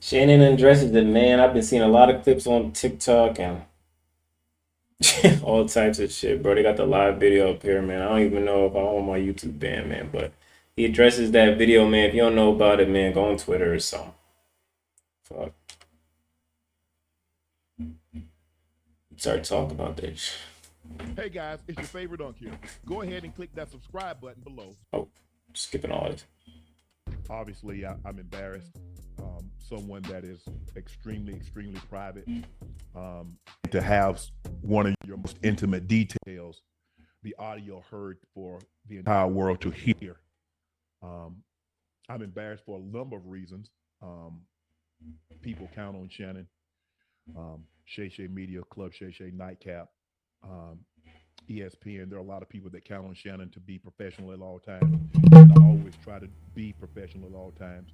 Shannon undresses the man. I've been seeing a lot of clips on TikTok and all types of shit, bro. They got the live video up here, man. I don't even know if I own my YouTube band, man, but he addresses that video, man. If you don't know about it, man, go on Twitter or something. Fuck. Start talking about this. Hey guys, it's your favorite Unk here. Go ahead and click that subscribe button below. Oh, skipping all this. Obviously, I'm embarrassed. Someone that is extremely private. To have one of your most intimate details, the audio heard for the entire world to hear. Um, I'm embarrassed for a number of reasons. Um, People count on Shannon, Shay Shay Media, Club Shay Shay Nightcap, um, ESPN. There are a lot of people that count on Shannon to be professional at all times. And I always try to be professional at all times.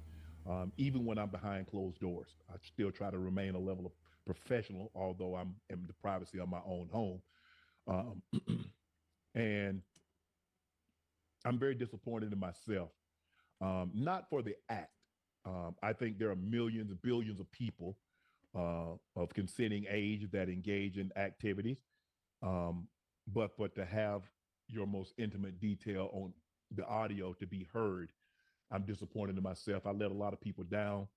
Even when I'm behind closed doors, I still try to remain a level of professional, although I'm in the privacy of my own home. Um, and I'm very disappointed in myself, not for the act. I think there are millions and billions of people of consenting age that engage in activities. Um, but to have your most intimate detail on the audio to be heard, I'm disappointed in myself. I let a lot of people down.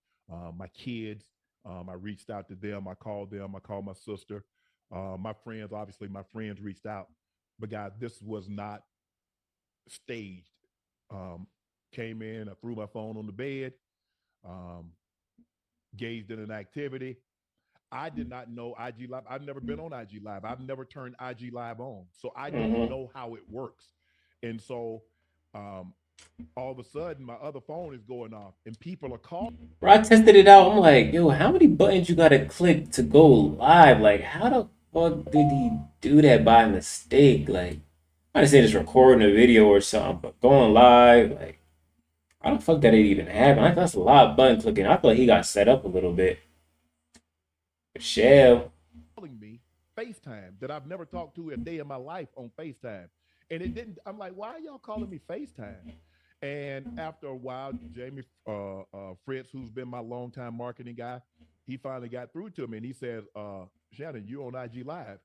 My kids, I reached out to them. I called them. I called my sister. My friends, obviously, my friends reached out. But guys, this was not staged. Um, Came in, I threw my phone on the bed, um, gazed in an activity. I did not know IG Live. I've never been on IG Live. I've never turned IG Live on. So I don't Mm-hmm. know how it works. And so um, all of a sudden, my other phone is going off and people are calling. Bro, I tested it out. I'm like, yo, how many buttons you gotta click to go live? Like, how the fuck did he do that by mistake? Like, I just say just recording a video or something, but going live, like, how the fuck that it even happen? Like, that's a lot of button clicking. I feel like he got set up a little bit. Shell. Me FaceTime that I've never talked to a day in my life on FaceTime. And it didn't, I'm like, why are y'all calling me FaceTime? And after a while, Jamie Fritz, who's been my longtime marketing guy, he finally got through to me and he says, Shannon, you on IG Live.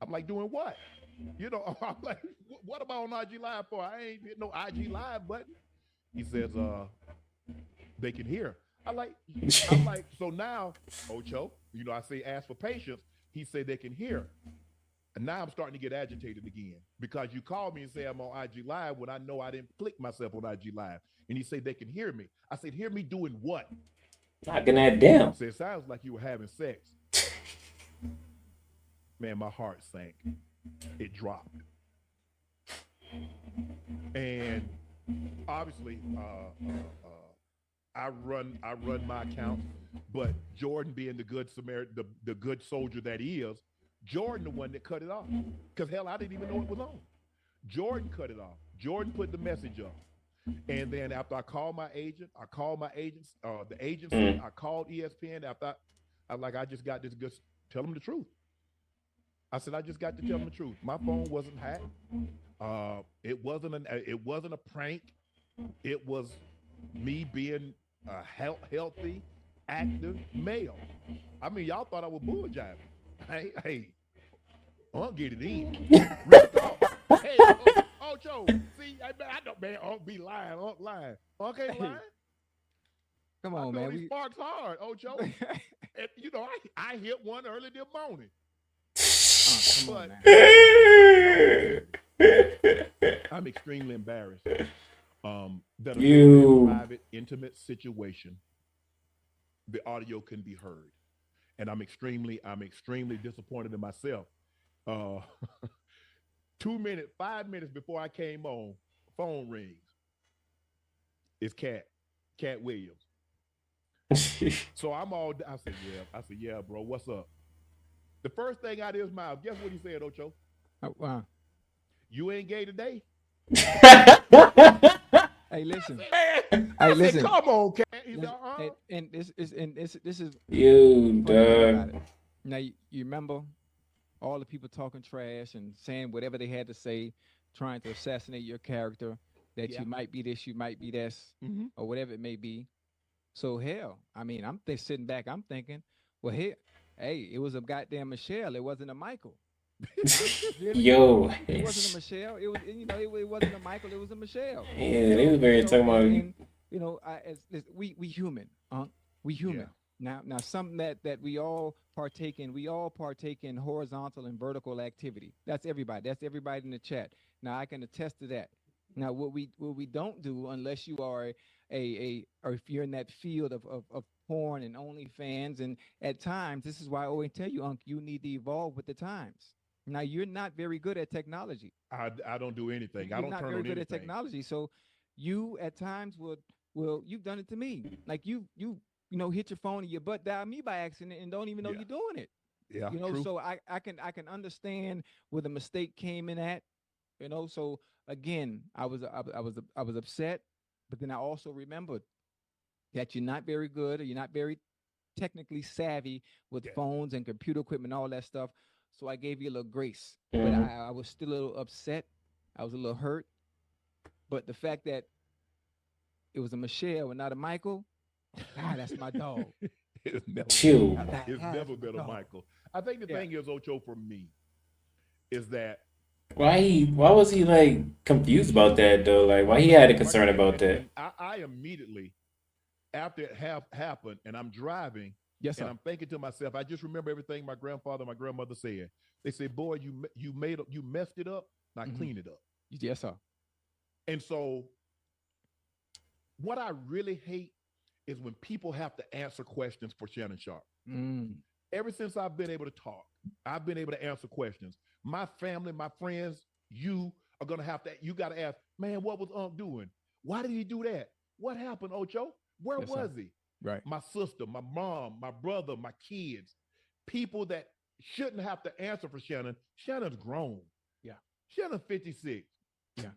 I'm like, doing what? You know, I'm like, what am I on IG Live for? I ain't hit no IG Live button. He says, they can hear. I like, I'm like, so now, Ocho, you know, I say ask for patience. He said they can hear. And now I'm starting to get agitated again because you called me and say I'm on IG Live when I know I didn't click myself on IG Live. And he said they can hear me. I said, hear me doing what? Knocking that down. He said, it sounds like you were having sex. Man, my heart sank. It dropped. And obviously, I run my account, but Jordan being the good Samaritan, the good soldier that he is, Jordan the one that cut it off. Because hell, I didn't even know it was on. Jordan cut it off. Jordan put the message up. And then after I called my agent, I called my agents, the agency, Mm. I called ESPN after I like I just got this good tell them the truth. I said I just got to tell them the truth. My phone wasn't hacked. It wasn't a prank. It was me being a healthy, active male. I mean, y'all thought I was bull jiving. Hey, I'll get it in. Real talk. Hey, Joe, see, I don't, man, I'll be lying, I'll lying. Okay, lying. Hey, come I on, throw man. these We sparks hard, Joe. And, you know, I hit one early this morning. come on, But, man. I'm extremely embarrassed that a very You. private, intimate situation, the audio can be heard. And I'm extremely disappointed in myself. Uh, 2 minutes, 5 minutes before I came on, phone rings. It's Cat Williams. So I said, yeah. I said, yeah, bro, what's up? The first thing out of his mouth, guess what he said, Ocho? Uh, You ain't gay today? hey, I listen. said, man, Hey, I said, listen. come on, Cat. He said, Listen. And this is the You, funny thing about dog. it. Now you remember all the people talking trash and saying whatever they had to say, trying to assassinate your character, that yeah. you might be this, you might be this, Mm-hmm. or whatever it may be. So hell, I mean, sitting back, I'm thinking, well, here, hey, it was a goddamn Michelle. It wasn't a Michael. Really? Yo, It wasn't a Michelle. It was, it wasn't a Michael. It was a Michelle. yeah, they So, was very talking about. and we human, we Yeah. human. Now, something that we all partake in. We all partake in horizontal and vertical activity. That's everybody. That's everybody in the chat. Now, I can attest to that. Now, what we don't do, unless you are or if you're in that field of porn and OnlyFans, and at times, this is why I always tell you, Unc, you need to evolve with the times. Now, you're not very good at technology. I don't do anything. I You're don't not turn very on good at anything. technology. So you at times will you've done it to me. Like hit your phone and your butt dial me by accident and don't even know Yeah. you're doing it. Yeah. True. So I can understand where the mistake came in at. So again, I was upset, but then I also remembered that you're not very good or you're not very technically savvy with Yeah. phones and computer equipment, all that stuff. So I gave you a little grace, but Mhm. I was still a little upset. I was a little hurt, but the fact that it was a Michelle and not a Michael, that's my dog. It's never been a, Chill. it's That's never my been a dog. Michael. I think the Yeah. thing is, Ocho, for me, is that Why was he like confused about that though? Like why he had a right, concern about that? and I immediately after it happened, and I'm driving, Yes, and sir. I'm thinking to myself, I just remember everything my grandfather, and my grandmother said. They say, "Boy, you messed it up. Now Mm-hmm. clean it up." Yes, sir. And so, what I really hate is when people have to answer questions for Shannon Sharpe. Mm. Ever since I've been able to talk, I've been able to answer questions. My family, my friends, you are gonna have to. You got to ask, man, what was Unc doing? Why did he do that? What happened, Ocho? Where Yes, sir. was he? Right. My sister, my mom, my brother, my kids, people that shouldn't have to answer for Shannon. Shannon's grown. Yeah. Shannon's 56. Yeah.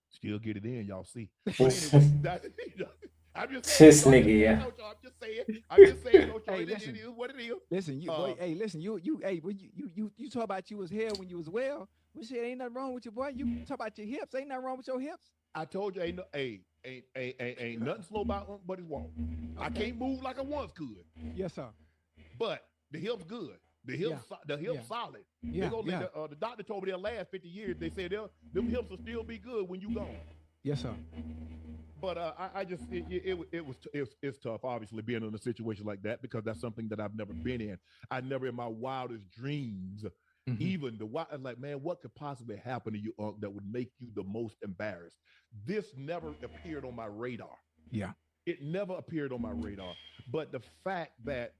Still get it in, y'all see. But this anyway, I'm just saying, Ocho. I'm just nigga, saying, yeah. Ocho. I'm just saying. I'm just saying, Ocho. Hey, It listen. is what it is. Listen, you Uh, boy. Hey, listen, hey, when you talk about you was hell when you was well. Well, shit, ain't nothing wrong with your boy. You talk about your hips. Ain't nothing wrong with your hips. I told you, ain't no, ain't nothing slow about Unc but his walk. I Okay. can't move like I once could, Yes, sir. but the hip's good. Yeah. The Yeah. hip's solid. They Yeah. gonna Yeah. the doctor told me they'll last 50 years. They said them hips will still be good when you gone. Yes, sir. But I just it's tough, obviously, being in a situation like that because that's something that I've never been in. I never in my wildest dreams, Mm-hmm. even the wild, I'm like, man, what could possibly happen to you, Unc, that would make you the most embarrassed? This never appeared on my radar. Yeah. It never appeared on my radar. But the fact that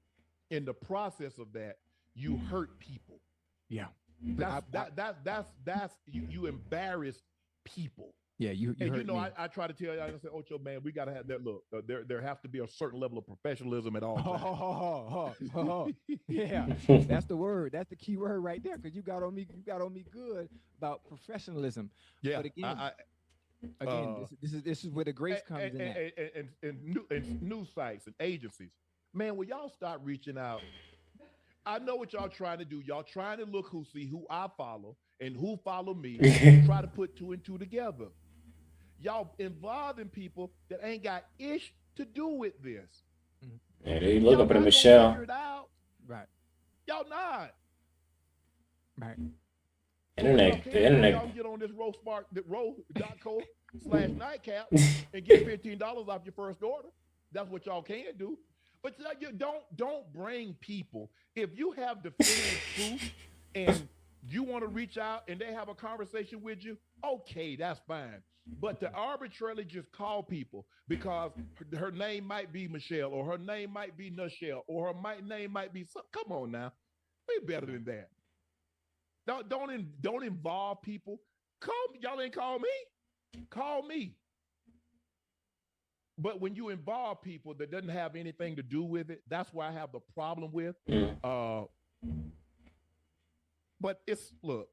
in the process of that, you hurt people. Yeah. But That's you embarrass people. yeah, you And hurt me. I try to tell you, I say, Ocho, man, we gotta have that look. There has to be a certain level of professionalism at all times. Yeah, that's the word. That's the key word right there. Because you got on me. You got on me good about professionalism. Yeah, But again, I again, this is where the grace comes in at. and news sites and agencies, man, will y'all start reaching out? I know what y'all trying to do. Y'all trying to see who I follow and who follow me, and try to put two and two together. Y'all involving people that ain't got ish to do with this. Yeah, they look Y'all up at not gonna Michelle. figure it out. Right. Y'all not. Right. But what y'all The can do, internet. y'all can get on this row.co/nightcap and get $15 off your first order. That's what y'all can do. But you don't bring people. If you have definitive proof and you want to reach out and they have a conversation with you, okay, that's fine. But to arbitrarily just call people because her name might be Michelle or her name might be Nichelle or her name might be come on now, be better than that. Don't involve people. Y'all ain't call me. Call me. But when you involve people that doesn't have anything to do with it, that's why I have the problem with. Mm. But it's look,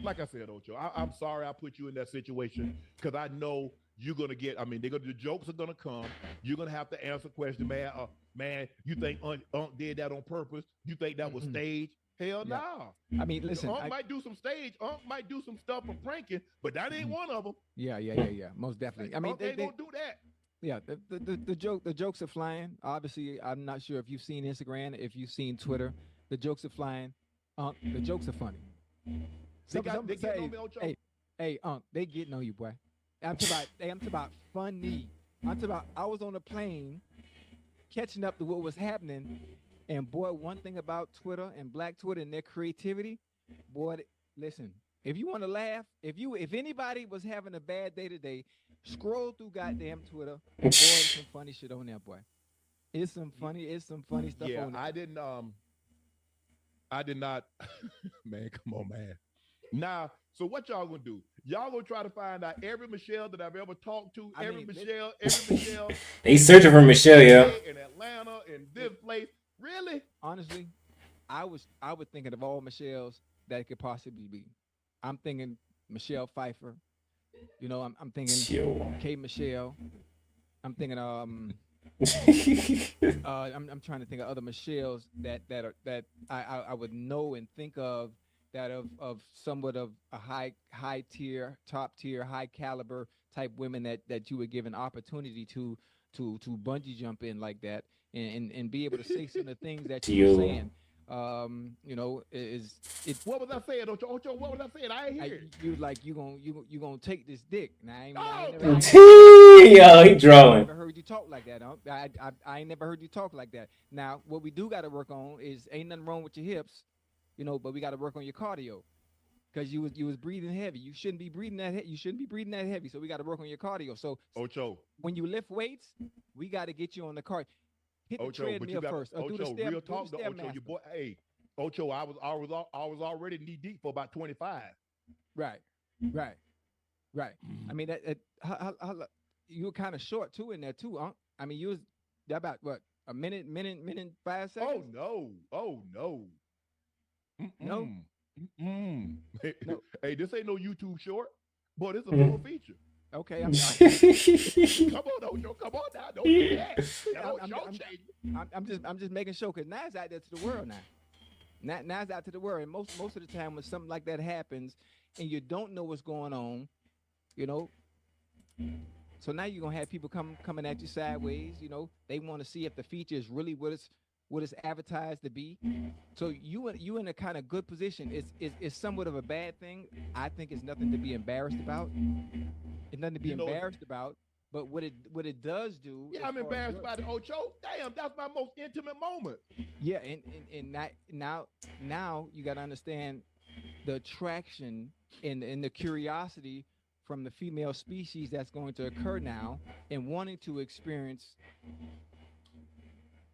like I said, Ocho, I'm sorry I put you in that situation because I know you're gonna get. I mean, the jokes are gonna come. You're gonna have to answer questions, man. Man, you think Unc did that on purpose? You think that was staged? Hell Yeah. no. I mean, listen. Unc might do some stage. Unc might do some stuff for pranking, but that ain't one of them. Yeah. Most definitely. I mean, Unc ain't gonna do that. Yeah, the jokes are flying. Obviously, I'm not sure if you've seen Instagram, if you've seen Twitter. The jokes are flying. The jokes are funny. They Some getting on say, me, Ocho. hey, they getting on you, boy. I'm talking about funny. I'm talking about I was on a plane catching up to what was happening, and boy, one thing about Twitter and Black Twitter and their creativity, boy, listen. If you want to laugh, if anybody was having a bad day today, scroll through goddamn Twitter. Boy, there's some funny shit on there, boy. It's some funny stuff Yeah, on there. I did not. Man, come on, man. Now, so what y'all gonna do? Y'all gonna try to find out every Michelle that I've ever talked to, I mean, every Michelle They searching for Michelle, yo. in Atlanta, in this place. Really? honestly, I was thinking of all Michelles that it could possibly be. I'm thinking Michelle Pfeiffer. I'm thinking Yo. K Michelle. I'm thinking I'm trying to think of other Michelles that I would know and think of that of somewhat of a high tier, top tier, high caliber type women that you would give an opportunity to bungee jump in like that and be able to say some of the things that you were Yo. saying. Is it What was I saying, Ocho? Ocho, what was I saying? I ain't hear it. you like you gonna take this dick? Now Oh, Yo, he I ain't drawing. never heard you talk like that. Huh? I ain't never heard you talk like that. Now, what we do got to work on is ain't nothing wrong with your hips, but we got to work on your cardio because you was breathing heavy. You shouldn't be breathing that. You shouldn't be breathing that heavy. So we got to work on your cardio. So Ocho, when you lift weights, we got to get you on the car. Hit the Ocho, but you treadmill got first, or do the Ocho. step, Real do the talk, though, Ocho. stairmaster. You boy, hey, Ocho. I was already knee deep for about 25. Right, right, right. I mean you were kind of short too in there too, huh? I mean you was that about what a minute 5 seconds? Oh no! Oh no! No, Mm-mm. Mm-mm. no. Hey, this ain't no YouTube short, but it's a full feature. Okay, Come on, Ocho. Come on now. Don't do that. That I'm, don't I'm, show I'm, change. I'm just making sure because now it's out there to the world now. Now it's out to the world, and most of the time when something like that happens, and you don't know what's going on, you know. So now you're gonna have people coming at you sideways. They want to see if the feature is really what it's advertised to be. So you in a kind of good position. It's somewhat of a bad thing. I think it's nothing to be embarrassed about. It's nothing to be You know, embarrassed about. But what it does do yeah, as I'm far as embarrassed your about it, Ocho. Damn, that's my most intimate moment. yeah, and that, now you got to understand the attraction and the curiosity from the female species that's going to occur now and wanting to experience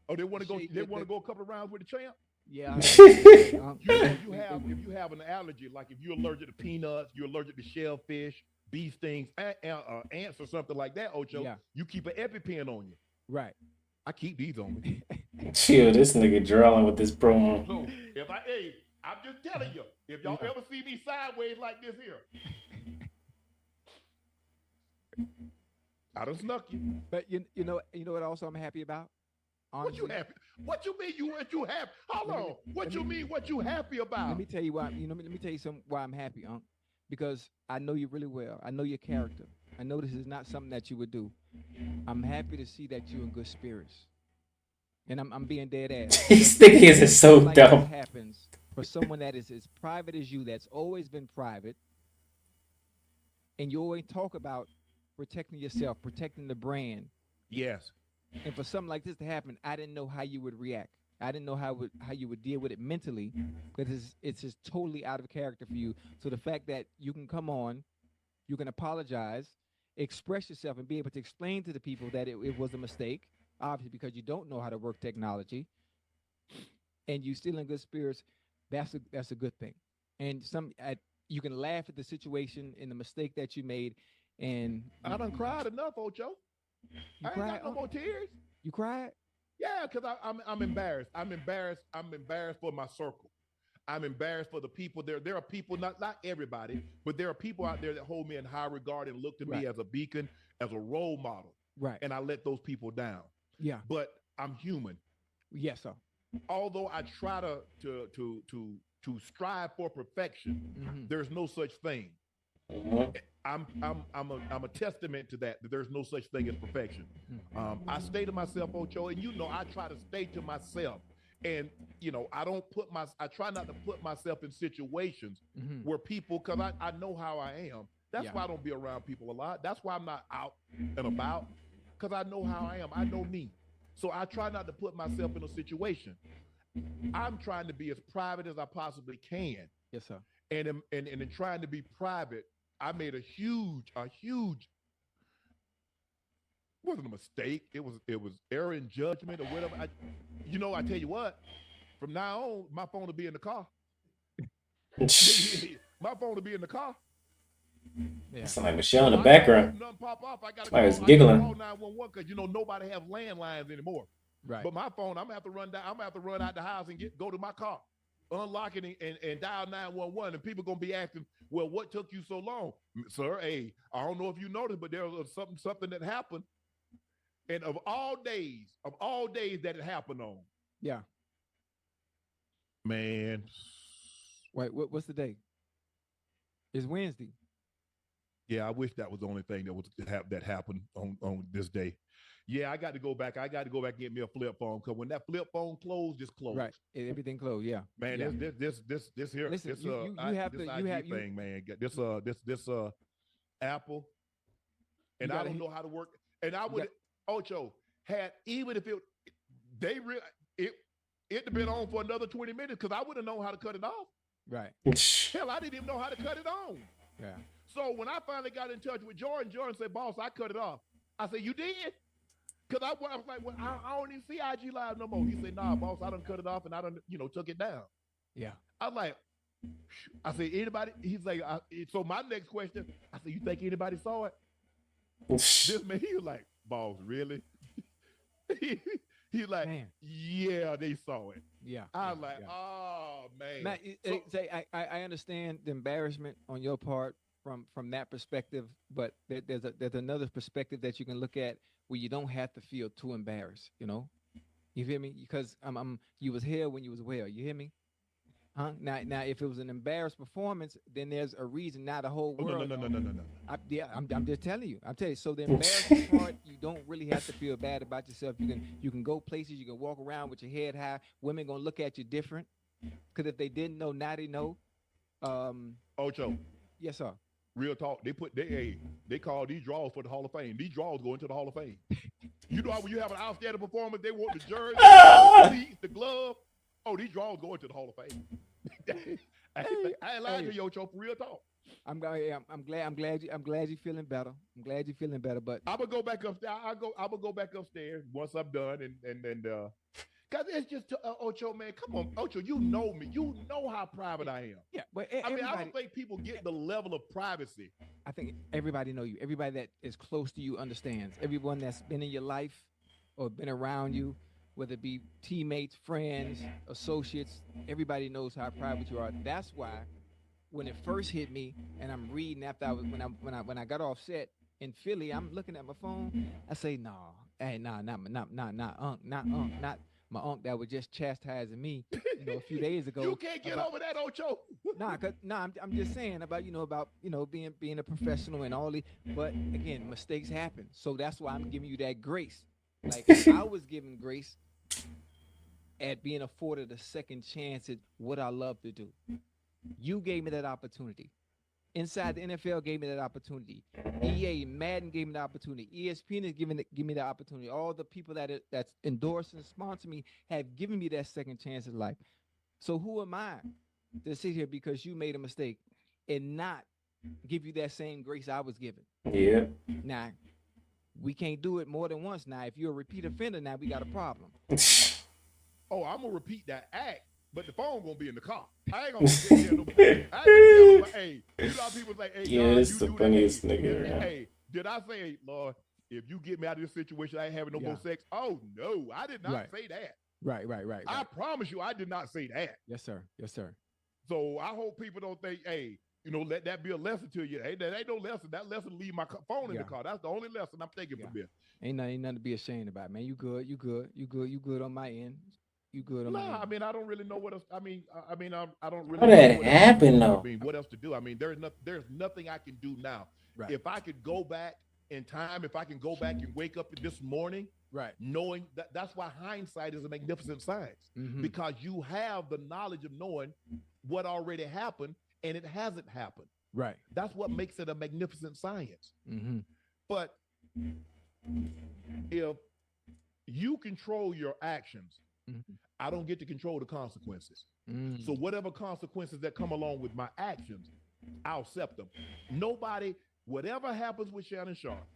Oh, they want to go. shade They that want to go a couple of rounds with the champ. yeah yeah If you have an allergy, like if you're allergic to peanuts, you're allergic to shellfish, bee stings, ants, or something like that, Ocho, yeah you keep an EpiPen on you. right I keep these on me. Chill, this nigga drawing with this promo. So if hey, I'm just telling you, if y'all Yeah. ever see me sideways like this here, I done snuck you. but you know what also I'm happy about, What you honestly. happy? What you mean what you happy? Hold Let me on. What let you me mean what you happy let about? me tell you why. Let me tell you some why I'm happy, because I know you really well. I know your character. I know this is not something that you would do. I'm happy to see that you're in good spirits, and I'm being dead ass because These niggas is so something like this dumb. happens for someone that is as private as you, that's always been private, and you always talk about protecting yourself, protecting the brand, Yes. and for something like this to happen, I didn't know how you would react. I didn't know how you would deal with it mentally because it's just totally out of character for you. So the fact that you can come on, you can apologize, express yourself, and be able to explain to the people that it was a mistake, obviously because you don't know how to work technology, and you still in good spirits, that's a good thing. And you can laugh at the situation and the mistake that you made, and I done cried enough, Ocho. you I ain't cried. got no more tears. You cried. Yeah, because I'm embarrassed. I'm embarrassed. I'm embarrassed for my circle. I'm embarrassed for the people there. There are people, not everybody, but there are people out there that hold me in high regard and look to Right. me as a beacon, as a role model. Right. And I let those people down. Yeah. But I'm human. Yes, sir. Although I try to strive for perfection, Mm-hmm. there's no such thing. Mhm. I'm a testament to that there's no such thing as perfection. I stay to myself, Ocho, and I try to stay to myself. And I try not to put myself in situations where people, because I know how I am. That's why I don't be around people a lot. That's why I'm not out and about, because I know how I am. I know me. So I try not to put myself in a situation. I'm trying to be as private as I possibly can. Yes, sir. And in trying to be private, I made a huge, wasn't a mistake. It was error in judgment or whatever. I tell you what, from now on, my phone will be in the car. My phone will be in the car. Yeah. Sound like Michelle in the background. Nothing pop off. I gotta call giggling. 911 because nobody have landlines anymore. Right. But my phone, I'm gonna have to run down. I'm gonna have to run out the house and go to my car, unlock it and dial 911. And people gonna be asking, well, what took you so long, sir? Hey, I don't know if you noticed, but there was something that happened. And of all days that it happened on. Yeah. Man. Wait, what's the day? It's Wednesday. Yeah, I wish that was the only thing that happened on this day. Yeah, I got to go back. I got to go back and get me a flip phone, because when that flip phone closed, it's closed. Right, everything closed. Yeah, man. Yeah. This here. Listen, this you have this to. IG You have thing, man. This Apple, and I don't know how to work. And I would Ocho had, even if it'd have been on for another 20 minutes, because I wouldn't have known how to cut it off. Right. Hell, I didn't even know how to cut it on. Yeah. So when I finally got in touch with Jordan said, "Boss, I cut it off." I said, "You did?" Because I was like, "Well, I don't even see IG Live no more." He said, "Nah, boss, I done cut it off and I done, took it down." Yeah. I was like, I said, "Anybody?" He's like, so my next question, I said, "You think anybody saw it?" This man, he was like, "Boss, really?" He's like, man. "Yeah, they saw it." Yeah. I was like, "Oh, man." Matt, I understand the embarrassment on your part from that perspective, but there's another perspective that you can look at where you don't have to feel too embarrassed. You hear me? Because you was here when you was well. You hear me? Huh? Now, if it was an embarrassed performance, then there's a reason. Now the whole world. No. I'm just telling you. I'm telling you. So the embarrassing part, you don't really have to feel bad about yourself. You can go places. You can walk around with your head high. Women gonna look at you different, because if they didn't know, now they know. Ocho. Yes, sir. Real talk. They call these draws for the Hall of Fame. These draws go into the Hall of Fame. You know how when you have an outstanding performance, they want the jersey, the glove. Oh, these draws go into the Hall of Fame. I ain't lying to you, Ocho, for real talk. I'm glad you're feeling better. I'm glad you're feeling better. But I'm gonna go back upstairs. I'm gonna go back upstairs once I'm done, and because it's just Ocho, man. Come on, Ocho. You know me. You know how private I am. Yeah, but I don't think people get the level of privacy. I think everybody know you. Everybody that is close to you understands. Everyone that's been in your life or been around you, whether it be teammates, friends, associates, everybody knows how private you are. That's why when it first hit me, and I'm reading after when I got off set in Philly, I'm looking at my phone. I say, "No, hey, not my uncle that was just chastising me, a few days ago." You can't get over that, Ocho. I'm just saying about being a professional and all the. But again, mistakes happen, so that's why I'm giving you that grace. Like I was given grace at being afforded a second chance at what I love to do. You gave me that opportunity. Inside the NFL gave me that opportunity. EA, Madden gave me the opportunity. ESPN is giving me the opportunity. All the people that's endorsed and sponsor me have given me that second chance in life. So who am I to sit here because you made a mistake and not give you that same grace I was given? Yeah. Now, we can't do it more than once. Now, if you're a repeat offender, now we got a problem. Oh, I'm gonna repeat that act, but the phone gonna be in the car. I ain't gonna get there. Hey, you know how people say, "Hey, yeah, God, it's the funniest nigga. Hey, did I say, Lord, if you get me out of this situation, I ain't having no more sex? Oh no, I did not say that. Right. I promise you, I did not say that. Yes, sir. So I hope people don't think, hey, let that be a lesson to you. Hey, that ain't no lesson. That lesson, leave my phone in the car. That's the only lesson I'm taking from this. Ain't nothing to be ashamed about, man. You good on my end. You good on No, my I end? mean, I don't really know what else. I don't really How know that what else to happen do. though? What else to do? I mean, there's nothing I can do now. Right. If I could go back in time, if I can go back and wake up this morning, Right. knowing that's why hindsight is a magnificent science, Mm-hmm. because you have the knowledge of knowing what already happened and it hasn't happened. Right. That's what makes it a magnificent science. Mm-hmm. But if you control your actions, Mm-hmm. I don't get to control the consequences. Mm. So whatever consequences that come along with my actions, I'll accept them. Nobody, whatever happens with Shannon Sharpe,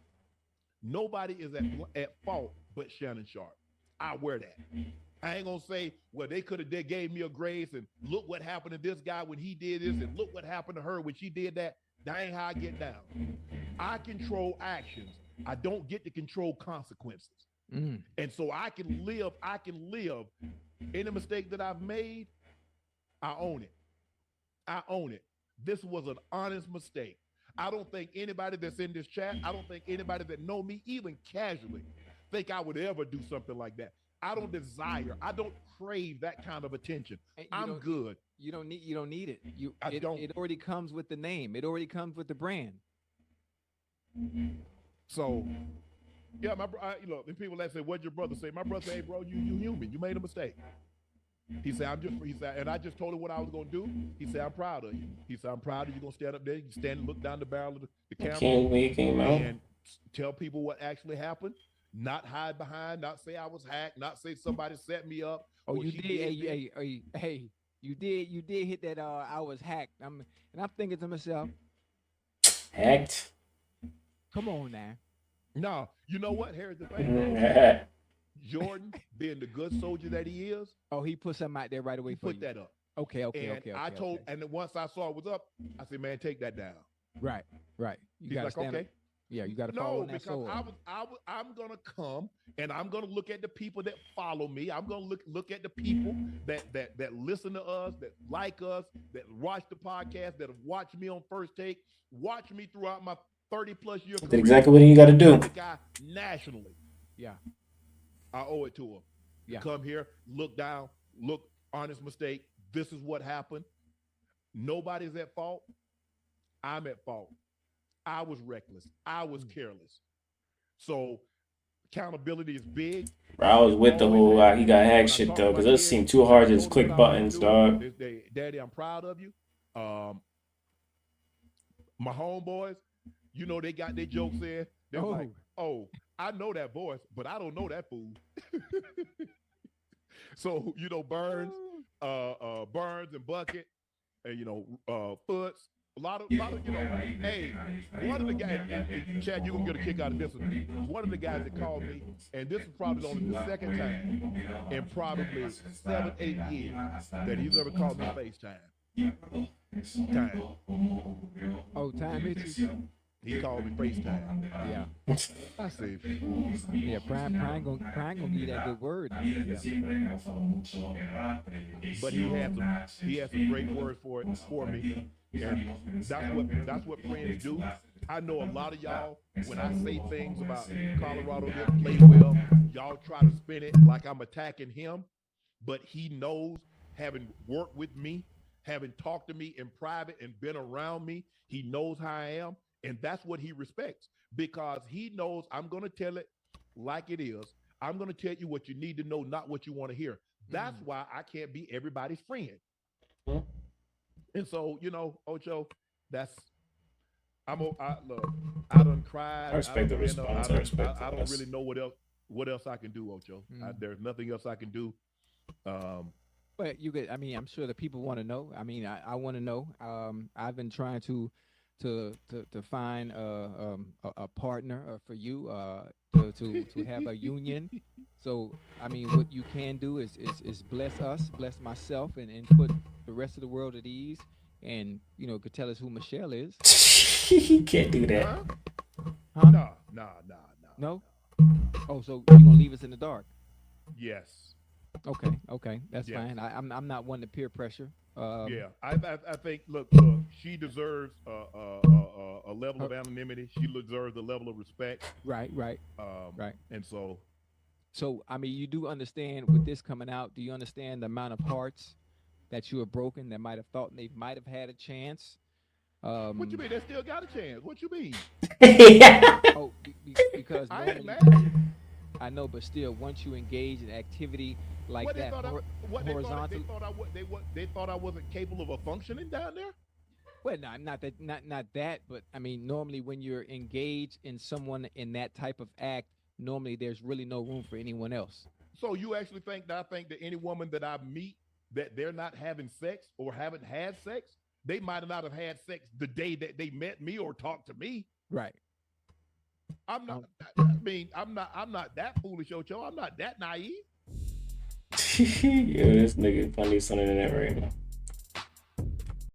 nobody is at fault but Shannon Sharpe. I wear that. I ain't gonna say, well, they could have gave me a grace and look what happened to this guy when he did this and look what happened to her when she did that. That ain't how I get down. I control actions. I don't get to control consequences. Mm. And so I can live any mistake that I've made, I own it. I own it. This was an honest mistake. I don't think anybody that's in this chat, I don't think anybody that know me, even casually, think I would ever do something like that. I don't desire, I don't crave that kind of attention. I'm good. You don't need it. I don't. It already comes with the name. It already comes with the brand. So, yeah, the people that say, "What'd your brother say?" My brother say, "Hey, bro, you human. You made a mistake." He said, and I just told him what I was gonna do. He said, "I'm proud of you." He said, "I'm proud of you. You're gonna stand up there, you stand and look down the barrel of the camera and tell people what actually happened. Not hide behind, not say I was hacked, not say somebody set me up." Oh, you did. Hey, you did hit that. I was hacked. And I'm thinking to myself, Hacked? come on now. No, you know what? Here's the thing. Mm-hmm. Jordan, being the good soldier that he is, Oh, he put something out there right away he for put you. that up. Okay. And I told, and then once I saw it was up, I said, "Man, take that down." Right. You He's gotta like, stand "Okay." up. Yeah, you gotta follow No, in that because sword. I'm gonna come and I'm gonna look at the people that follow me. I'm gonna look at the people that listen to us, that like us, that watch the podcast, that have watched me on First Take, watch me throughout my 30+ year That's career. exactly what you got to do. The guy nationally. Yeah. I owe it to him. Yeah. Come here, look down, look, honest mistake. This is what happened. Nobody's at fault. I'm at fault. I was reckless. I was careless. So accountability is big. Bro, I was with the whole he got hacked shit though, because it seemed too hard to just click buttons, dog. Daddy, I'm proud of you. My homeboys, you know, they got their jokes in. They're like, "Oh, I know that voice, but I don't know that fool." So, you know, Burns and Bucket, and you know, Foots. A lot of, you know, hey, one of the guys, Chad, you're going to get a kick out of this one. One of the guys that called me, and this is probably only the second time in probably 7-8 years that he's ever called me FaceTime. Oh, time hit you. He called me FaceTime. Yeah. I said, Yeah, Prime gonna give you that good word. Yeah. But he had some great words for me. And that's what friends do. I know a lot of y'all, when I say things about Colorado didn't play well, y'all try to spin it like I'm attacking him. But he knows, having worked with me, having talked to me in private and been around me, he knows how I am. And that's what he respects, because he knows I'm going to tell it like it is. I'm going to tell you what you need to know, not what you want to hear. That's why I can't be everybody's friend. And so, you know, Ocho, look, I done cried. I respect the response. I don't really know what else I can do, Ocho. There's nothing else I can do. But you could, I mean, I'm sure the people want to know. I mean, I want to know. I've been trying to find a partner for you to have a union. So I mean, what you can do is bless us, bless myself, and put the rest of the world at ease. And you know, could tell us who Michelle is. You can't do that. Huh? No. Oh, so you gonna leave us in the dark? Yes. Okay, that's fine. I'm not one to peer pressure. Yeah, I think. Look, she deserves a level of anonymity. She deserves a level of respect. Right. And so, So, I mean, you do understand with this coming out, do you understand the amount of hearts that you have broken that might have thought they might have had a chance? What you mean? They still got a chance. What you mean? Yeah. Oh, because I ain't normally, mad. I know, but still, once you engage in activity like What they that, thought I what they horizontal. thought I they thought I wasn't capable of functioning down there? Well, no, not that, but I mean, normally when you're engaged in someone in that type of act, normally there's really no room for anyone else. So you actually think that I think that any woman that I meet that they're not having sex or haven't had sex, they might not have had sex the day that they met me or talked to me. Right. I'm not. Um, I mean, I'm not that foolish, Ocho. I'm not that naive. Yo, this nigga funny on the internet right now.